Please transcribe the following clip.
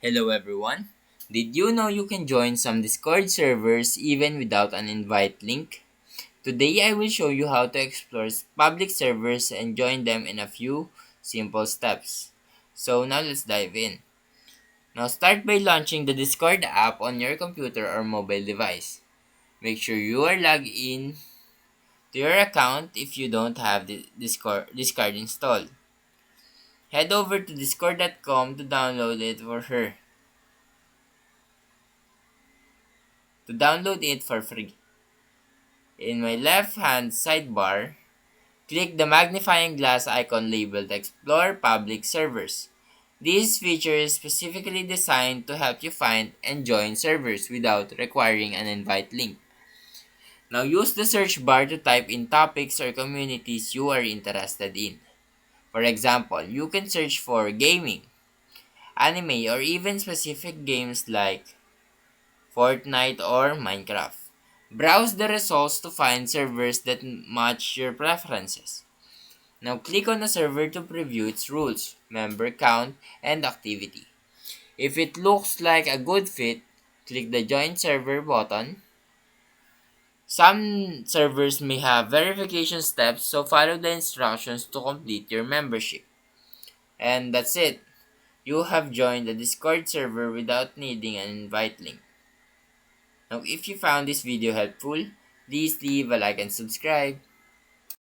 Hello everyone. Did you know you can join some Discord servers even without an invite link? Today I will show you how to explore public servers and join them in a few simple steps. So now let's dive in. Now start by launching the Discord app on your computer or mobile device. Make sure you are logged in to your account if you don't have the Discord installed. Head over to discord.com to download it for free. In my left-hand sidebar, click the magnifying glass icon labeled Explore Public Servers. This feature is specifically designed to help you find and join servers without requiring an invite link. Now use the search bar to type in topics or communities you are interested in. For example, you can search for gaming, anime, or even specific games like Fortnite or Minecraft. Browse the results to find servers that match your preferences. Now click on a server to preview its rules, member count, and activity. If it looks like a good fit, click the Join Server button. Some servers may have verification steps, so follow the instructions to complete your membership. And that's it. You have joined the Discord server without needing an invite link. Now if you found this video helpful, please leave a like and subscribe.